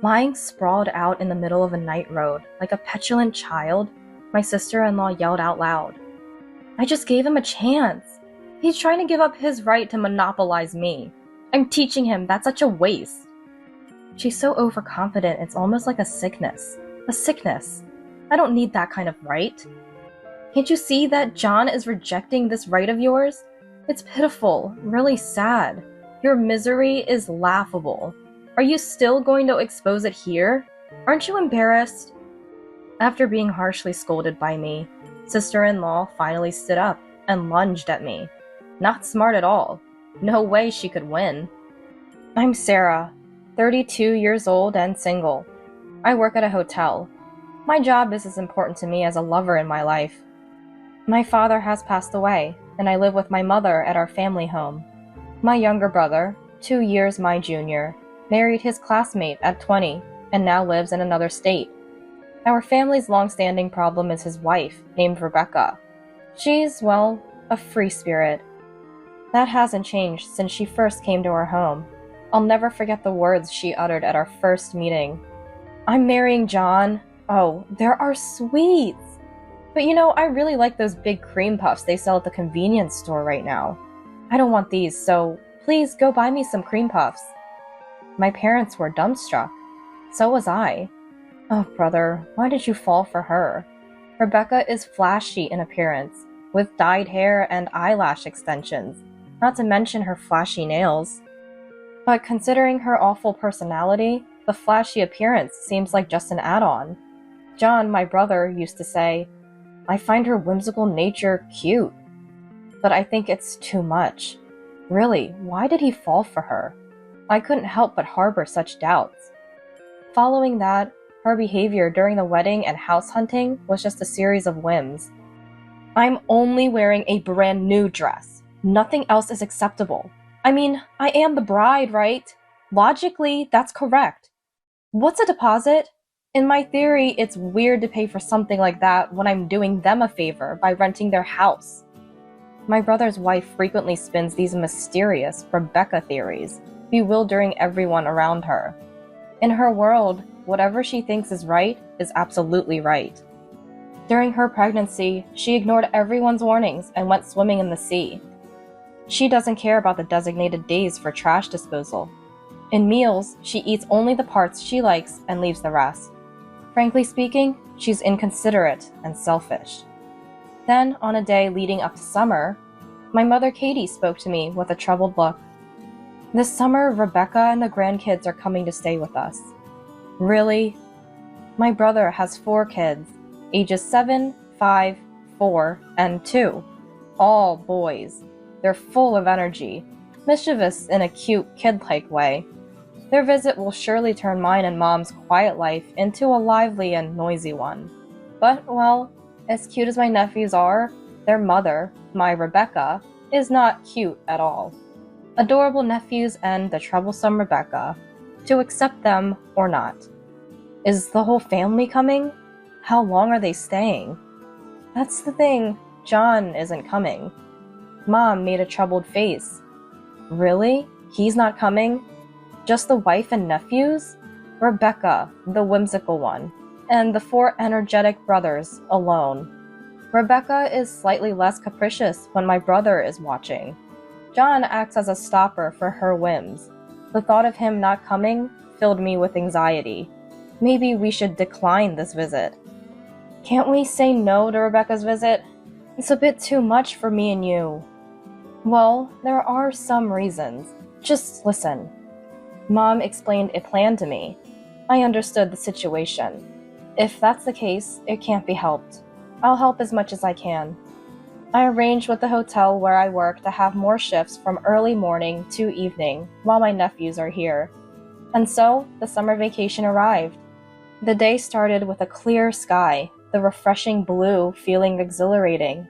Lying sprawled out in the middle of a night road, like a petulant child, my sister-in-law yelled out loud. I just gave him a chance. He's trying to give up his right to monopolize me. I'm teaching him that's such a waste. She's so overconfident it's almost like a sickness. A sickness. I don't need that kind of right. Can't you see that John is rejecting this right of yours? It's pitiful, really sad. Your misery is laughable. Are you still going to expose it here? Aren't you embarrassed? After being harshly scolded by me, sister-in-law finally stood up and lunged at me. Not smart at all. No way she could win. I'm Sarah, 32 years old and single. I work at a hotel. My job is as important to me as a lover in my life. My father has passed away, and I live with my mother at our family home. My younger brother, 2 years my junior, married his classmate at 20 and now lives in another state. Our family's long-standing problem is his wife, named Rebecca. She's, well, a free spirit. That hasn't changed since she first came to our home. I'll never forget the words she uttered at our first meeting. I'm marrying John. Oh, there are sweets. But I really like those big cream puffs they sell at the convenience store right now. I don't want these, so please go buy me some cream puffs. My parents were dumbstruck. So was I. Oh, brother, why did you fall for her? Rebecca is flashy in appearance, with dyed hair and eyelash extensions, not to mention her flashy nails. But considering her awful personality, the flashy appearance seems like just an add-on. John, my brother, used to say, I find her whimsical nature cute. But I think it's too much. Really, why did he fall for her? I couldn't help but harbor such doubts. Following that, her behavior during the wedding and house hunting was just a series of whims. I'm only wearing a brand new dress. Nothing else is acceptable. I mean, I am the bride, right? Logically, that's correct. What's a deposit? In my theory, it's weird to pay for something like that when I'm doing them a favor by renting their house. My brother's wife frequently spins these mysterious Rebecca theories, bewildering everyone around her. In her world, whatever she thinks is right is absolutely right. During her pregnancy, she ignored everyone's warnings and went swimming in the sea. She doesn't care about the designated days for trash disposal. In meals, she eats only the parts she likes and leaves the rest. Frankly speaking, she's inconsiderate and selfish. Then, on a day leading up to summer, my mother Katie spoke to me with a troubled look. This summer, Rebecca and the grandkids are coming to stay with us. Really? My brother has 4 kids, ages 7, 5, 4, and 2. All boys. They're full of energy, mischievous in a cute, kid-like way. Their visit will surely turn mine and Mom's quiet life into a lively and noisy one. But, well, as cute as my nephews are, their mother, my Rebecca, is not cute at all. Adorable nephews and the troublesome Rebecca, to accept them or not. Is the whole family coming? How long are they staying? That's the thing, John isn't coming. Mom made a troubled face. Really? He's not coming? Just the wife and nephews? Rebecca, the whimsical one, and the 4 energetic brothers alone. Rebecca is slightly less capricious when my brother is watching. John acts as a stopper for her whims. The thought of him not coming filled me with anxiety. Maybe we should decline this visit. Can't we say no to Rebecca's visit? It's a bit too much for me and you. Well, there are some reasons. Just listen. Mom explained a plan to me. I understood the situation. If that's the case, it can't be helped. I'll help as much as I can. I arranged with the hotel where I work to have more shifts from early morning to evening while my nephews are here. And so, the summer vacation arrived. The day started with a clear sky, the refreshing blue feeling exhilarating.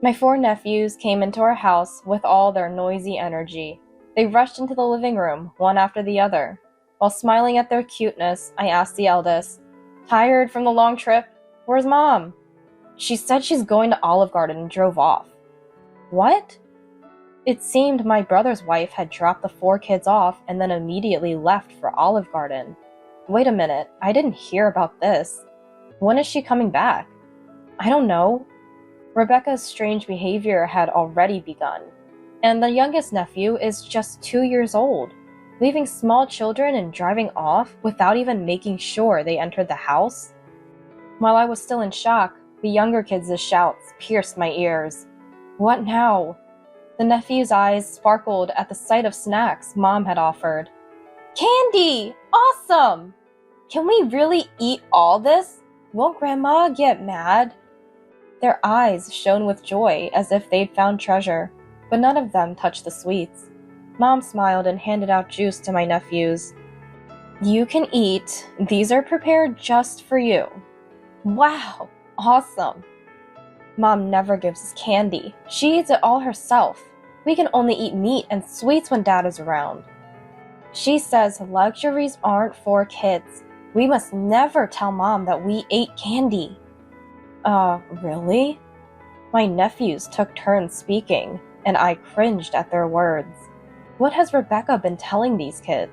My 4 nephews came into our house with all their noisy energy. They rushed into the living room, one after the other. While smiling at their cuteness, I asked the eldest, "Tired from the long trip? Where's Mom?" She said she's going to Olive Garden and drove off. What? It seemed my brother's wife had dropped the 4 kids off and then immediately left for Olive Garden. Wait a minute, I didn't hear about this. When is she coming back? I don't know. Rebecca's strange behavior had already begun, and the youngest nephew is just 2 years old, leaving small children and driving off without even making sure they entered the house. While I was still in shock, the younger kids' shouts pierced my ears. What now? The nephew's eyes sparkled at the sight of snacks Mom had offered. Candy! Awesome! Can we really eat all this? Won't Grandma get mad? Their eyes shone with joy as if they'd found treasure, but none of them touched the sweets. Mom smiled and handed out juice to my nephews. You can eat. These are prepared just for you. Wow, awesome. Mom never gives us candy. She eats it all herself. We can only eat meat and sweets when Dad is around. She says luxuries aren't for kids. We must never tell Mom that we ate candy. Really? My nephews took turns speaking, and I cringed at their words. What has Rebecca been telling these kids?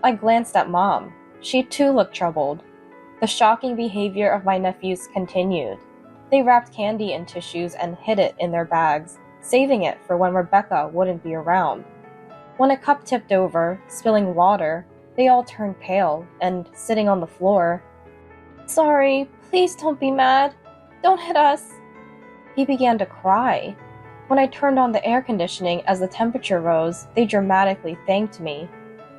I glanced at Mom. She too looked troubled. The shocking behavior of my nephews continued. They wrapped candy in tissues and hid it in their bags, saving it for when Rebecca wouldn't be around. When a cup tipped over, spilling water, they all turned pale and, sitting on the floor, Sorry, please don't be mad. Don't hit us. He began to cry. When I turned on the air conditioning as the temperature rose, they dramatically thanked me.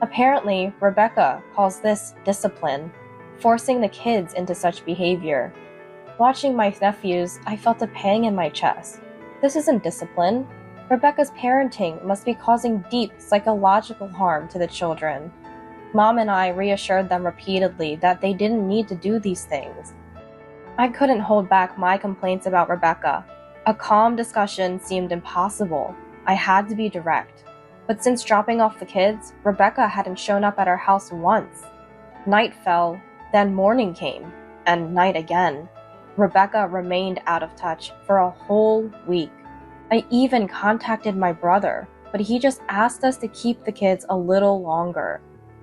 Apparently, Rebecca calls this discipline, forcing the kids into such behavior. Watching my nephews, I felt a pang in my chest. This isn't discipline. Rebecca's parenting must be causing deep psychological harm to the children. Mom and I reassured them repeatedly that they didn't need to do these things. I couldn't hold back my complaints about Rebecca. A calm discussion seemed impossible. I had to be direct. But since dropping off the kids, Rebecca hadn't shown up at our house once. Night fell, then morning came, and night again. Rebecca remained out of touch for a whole week. I even contacted my brother, but he just asked us to keep the kids a little longer.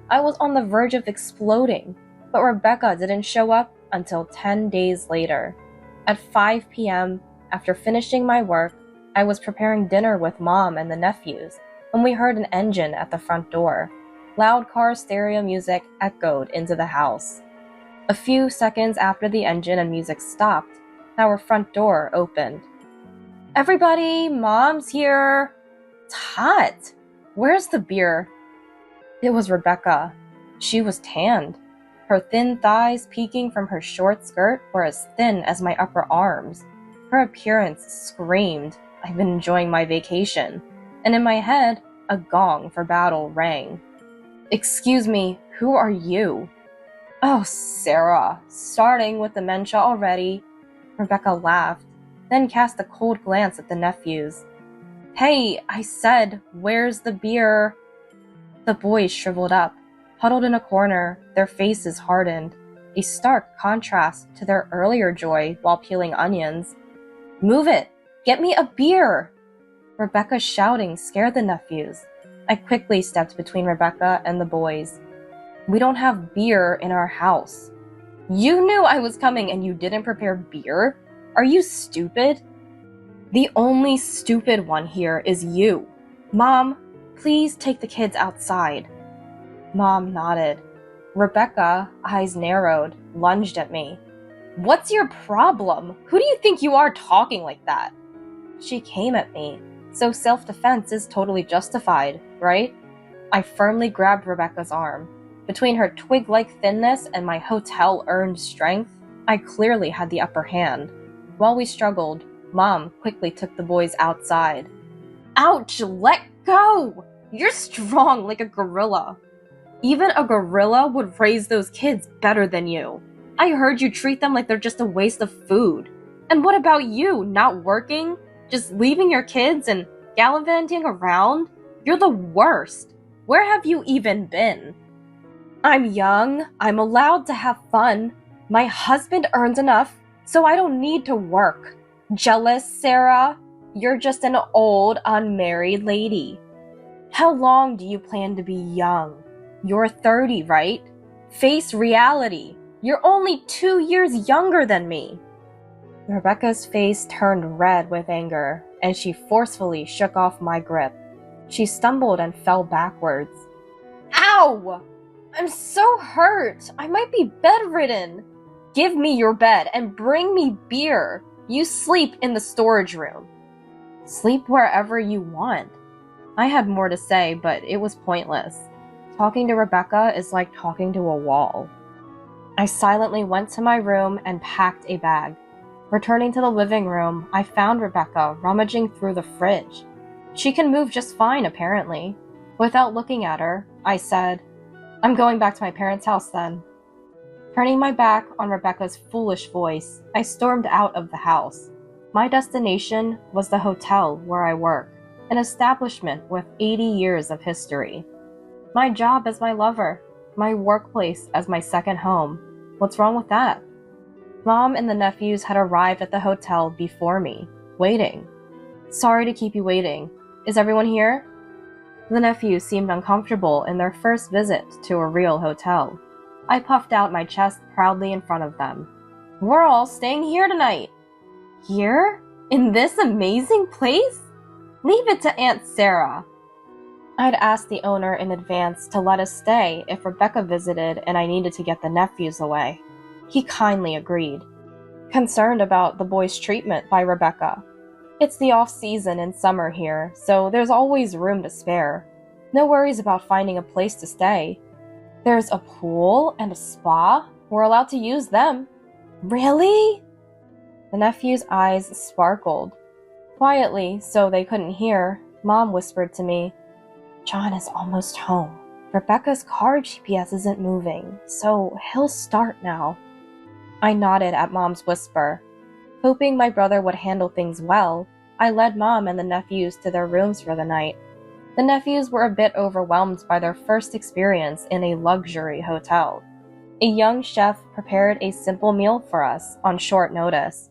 I was on the verge of exploding, but Rebecca didn't show up until 10 days later. At 5 p.m., after finishing my work, I was preparing dinner with Mom and the nephews when we heard an engine at the front door. Loud car stereo music echoed into the house. A few seconds after the engine and music stopped, our front door opened. Everybody, Mom's here. It's hot. Where's the beer? It was Rebecca. She was tanned. Her thin thighs peeking from her short skirt were as thin as my upper arms. Her appearance screamed, I've been enjoying my vacation. And in my head, a gong for battle rang. Excuse me, who are you? Oh, Sarah, starting with dementia already. Rebecca laughed, then cast a cold glance at the nephews. Hey, I said, where's the beer? The boys shriveled up, huddled in a corner, their faces hardened, a stark contrast to their earlier joy while peeling onions. Move it! Get me a beer! Rebecca's shouting scared the nephews. I quickly stepped between Rebecca and the boys. We don't have beer in our house. You knew I was coming and you didn't prepare beer? Are you stupid? The only stupid one here is you. Mom, please take the kids outside. Mom nodded. Rebecca, eyes narrowed, lunged at me. What's your problem? Who do you think you are talking like that? She came at me, so self-defense is totally justified, right? I firmly grabbed Rebecca's arm. Between her twig-like thinness and my hotel-earned strength, I clearly had the upper hand. While we struggled, Mom quickly took the boys outside. Ouch! Let go! You're strong like a gorilla. Even a gorilla would raise those kids better than you. I heard you treat them like they're just a waste of food. And what about you, not working? Just leaving your kids and gallivanting around? You're the worst. Where have you even been? I'm young. I'm allowed to have fun. My husband earns enough, so I don't need to work. Jealous, Sarah? You're just an old, unmarried lady. How long do you plan to be young? You're 30, right? Face reality. You're only 2 years younger than me. Rebecca's face turned red with anger, and she forcefully shook off my grip. She stumbled and fell backwards. Ow! I'm so hurt. I might be bedridden. Give me your bed and bring me beer. You sleep in the storage room. Sleep wherever you want. I had more to say, but it was pointless. Talking to Rebecca is like talking to a wall. I silently went to my room and packed a bag. Returning to the living room, I found Rebecca rummaging through the fridge. She can move just fine, apparently. Without looking at her, I said, I'm going back to my parents' house then. Turning my back on Rebecca's foolish voice, I stormed out of the house. My destination was the hotel where I work, an establishment with 80 years of history. My job as my lover, my workplace as my second home. What's wrong with that? Mom and the nephews had arrived at the hotel before me, waiting. Sorry to keep you waiting. Is everyone here? The nephews seemed uncomfortable in their first visit to a real hotel. I puffed out my chest proudly in front of them. We're all staying here tonight. Here? In this amazing place? Leave it to Aunt Sarah. I'd asked the owner in advance to let us stay if Rebecca visited and I needed to get the nephews away. He kindly agreed, concerned about the boys' treatment by Rebecca. It's the off-season in summer here, so there's always room to spare. No worries about finding a place to stay. There's a pool and a spa. We're allowed to use them. Really? The nephew's eyes sparkled. Quietly, so they couldn't hear, Mom whispered to me, John is almost home. Rebecca's car GPS isn't moving, so he'll start now. I nodded at Mom's whisper. Hoping my brother would handle things well, I led Mom and the nephews to their rooms for the night. The nephews were a bit overwhelmed by their first experience in a luxury hotel. A young chef prepared a simple meal for us on short notice.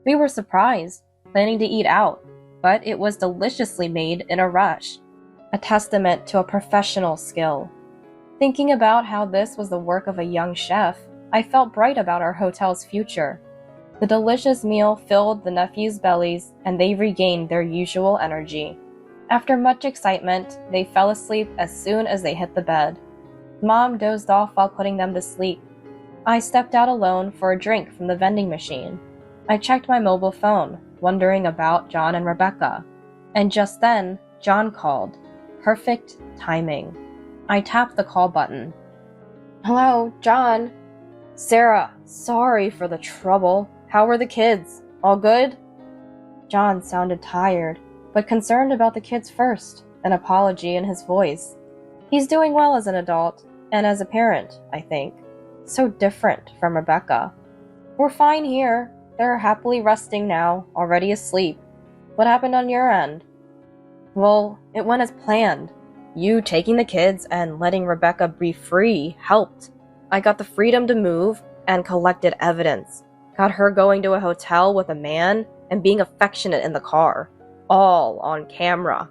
We were surprised, planning to eat out, but it was deliciously made in a rush, a testament to a professional skill. Thinking about how this was the work of a young chef, I felt bright about our hotel's future. The delicious meal filled the nephews' bellies, and they regained their usual energy. After much excitement, they fell asleep as soon as they hit the bed. Mom dozed off while putting them to sleep. I stepped out alone for a drink from the vending machine. I checked my mobile phone, wondering about John and Rebecca. And just then, John called. Perfect timing. I tapped the call button. Hello, John. Sarah, sorry for the trouble. How were the kids? All good? John sounded tired, but concerned about the kids first, an apology in his voice. He's doing well as an adult, and as a parent, I think. So different from Rebecca. We're fine here. They're happily resting now, already asleep. What happened on your end? Well, it went as planned. You taking the kids and letting Rebecca be free helped. I got the freedom to move and collected evidence. Got her going to a hotel with a man and being affectionate in the car. All on camera.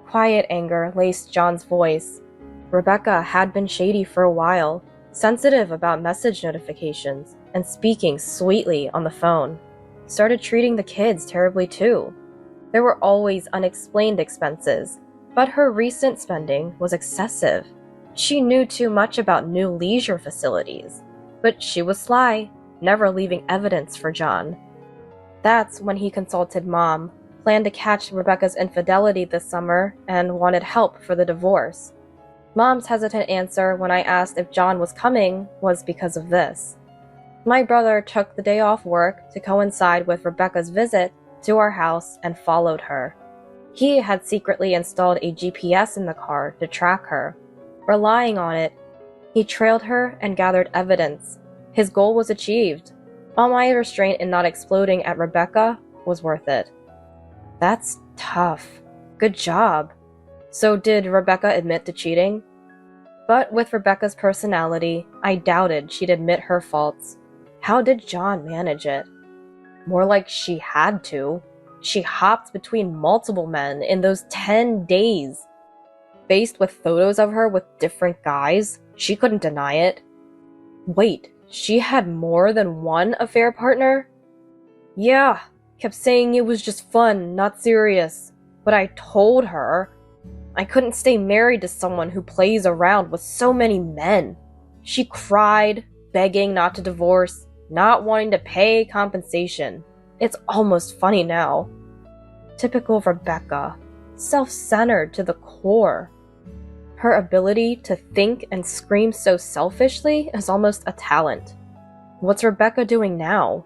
Quiet anger laced John's voice. Rebecca had been shady for a while, sensitive about message notifications, and speaking sweetly on the phone. Started treating the kids terribly too. There were always unexplained expenses, but her recent spending was excessive. She knew too much about new leisure facilities, but she was sly, never leaving evidence for John. That's when he consulted Mom, planned to catch Rebecca's infidelity this summer, and wanted help for the divorce. Mom's hesitant answer when I asked if John was coming was because of this. My brother took the day off work to coincide with Rebecca's visit to our house and followed her. He had secretly installed a GPS in the car to track her. Relying on it, he trailed her and gathered evidence. His goal was achieved. All my restraint in not exploding at Rebecca was worth it. That's tough. Good job. So did Rebecca admit to cheating? But with Rebecca's personality, I doubted she'd admit her faults. How did John manage it? More like she had to. She hopped between multiple men in those 10 days. Faced with photos of her with different guys, she couldn't deny it. Wait, she had more than one affair partner? Yeah, kept saying it was just fun, not serious. But I told her I couldn't stay married to someone who plays around with so many men. She cried, begging not to divorce, not wanting to pay compensation. It's almost funny now. Typical Rebecca, self-centered to the core. Her ability to think and scream so selfishly is almost a talent. What's Rebecca doing now?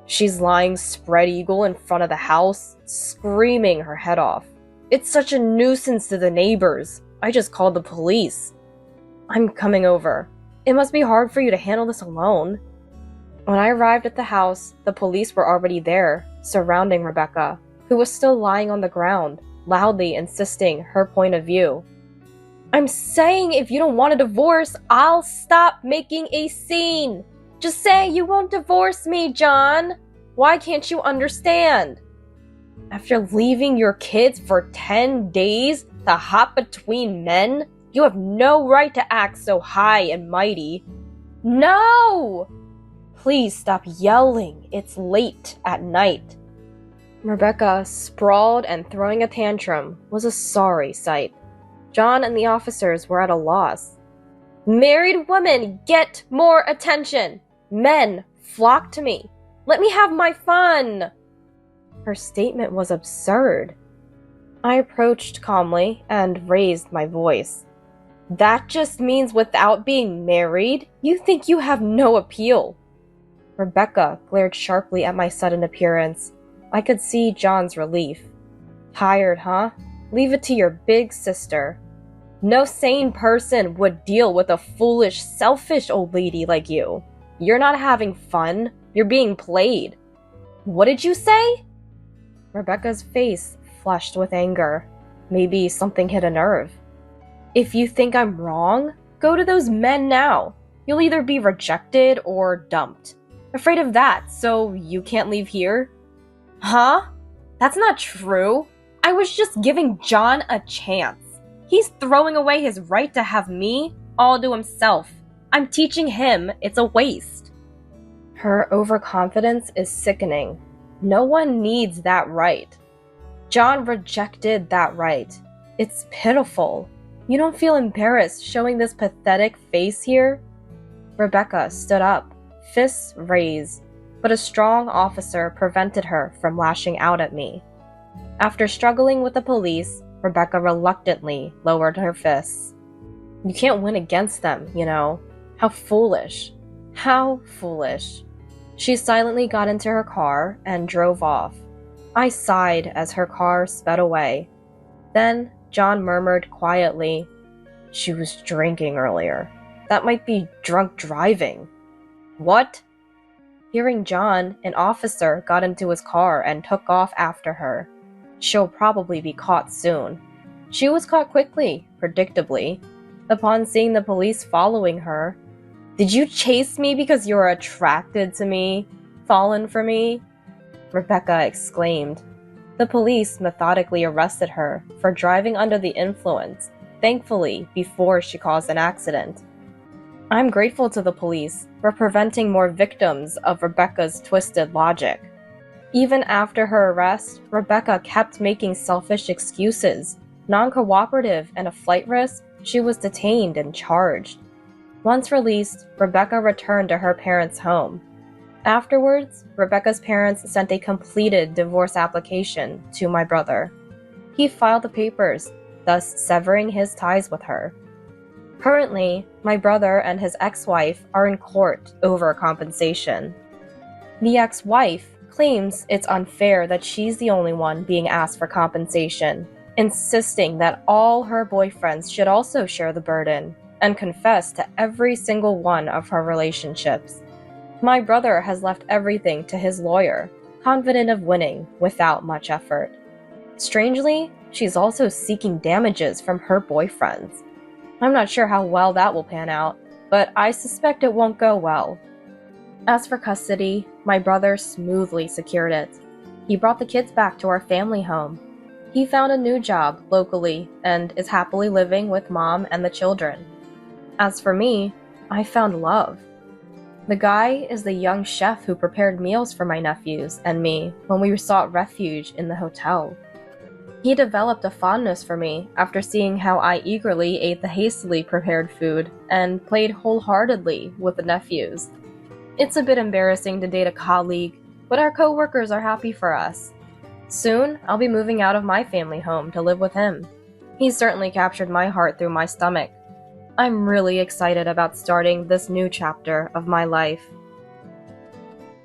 She's lying spread eagle in front of the house, screaming her head off. It's such a nuisance to the neighbors. I just called the police. I'm coming over. It must be hard for you to handle this alone. When I arrived at the house, the police were already there, surrounding Rebecca, who was still lying on the ground, loudly insisting her point of view. I'm saying if you don't want a divorce, I'll stop making a scene. Just say you won't divorce me, John. Why can't you understand? After leaving your kids for 10 days to hop between men, you have no right to act so high and mighty. No! Please stop yelling. It's late at night. Rebecca, sprawled and throwing a tantrum, was a sorry sight. John and the officers were at a loss. Married women, get more attention! Men, flock to me! Let me have my fun! Her statement was absurd. I approached calmly and raised my voice. That just means without being married, you think you have no appeal. Rebecca glared sharply at my sudden appearance. I could see John's relief. Tired, huh? Leave it to your big sister. No sane person would deal with a foolish, selfish old lady like you. You're not having fun. You're being played. What did you say? Rebecca's face flushed with anger. Maybe something hit a nerve. If you think I'm wrong, go to those men now. You'll either be rejected or dumped. Afraid of that, so you can't leave here? Huh? That's not true. I was just giving John a chance. He's throwing away his right to have me all to himself. I'm teaching him it's a waste. Her overconfidence is sickening. No one needs that right. John rejected that right. It's pitiful. You don't feel embarrassed showing this pathetic face here? Rebecca stood up, fists raised, but a strong officer prevented her from lashing out at me. After struggling with the police, Rebecca reluctantly lowered her fists. You can't win against them, you know. How foolish. How foolish. She silently got into her car and drove off. I sighed as her car sped away. Then John murmured quietly, She was drinking earlier. That might be drunk driving. What? Hearing John, an officer got into his car and took off after her. She'll probably be caught soon. She was caught quickly, predictably. Upon seeing the police following her, Did you chase me because you're attracted to me? Fallen for me? Rebecca exclaimed. The police methodically arrested her for driving under the influence, thankfully before she caused an accident. I'm grateful to the police for preventing more victims of Rebecca's twisted logic. Even after her arrest, Rebecca kept making selfish excuses. Non-cooperative and a flight risk, she was detained and charged. Once released, Rebecca returned to her parents' home. Afterwards, Rebecca's parents sent a completed divorce application to my brother. He filed the papers, thus severing his ties with her. Currently, my brother and his ex-wife are in court over compensation. The ex-wife claims it's unfair that she's the only one being asked for compensation, insisting that all her boyfriends should also share the burden and confess to every single one of her relationships. My brother has left everything to his lawyer, confident of winning without much effort. Strangely, she's also seeking damages from her boyfriends. I'm not sure how well that will pan out, but I suspect it won't go well. As for custody, my brother smoothly secured it. He brought the kids back to our family home. He found a new job locally and is happily living with mom and the children. As for me, I found love. The guy is the young chef who prepared meals for my nephews and me when we sought refuge in the hotel. He developed a fondness for me after seeing how I eagerly ate the hastily prepared food and played wholeheartedly with the nephews. It's a bit embarrassing to date a colleague, but our co-workers are happy for us. Soon, I'll be moving out of my family home to live with him. He's certainly captured my heart through my stomach. I'm really excited about starting this new chapter of my life.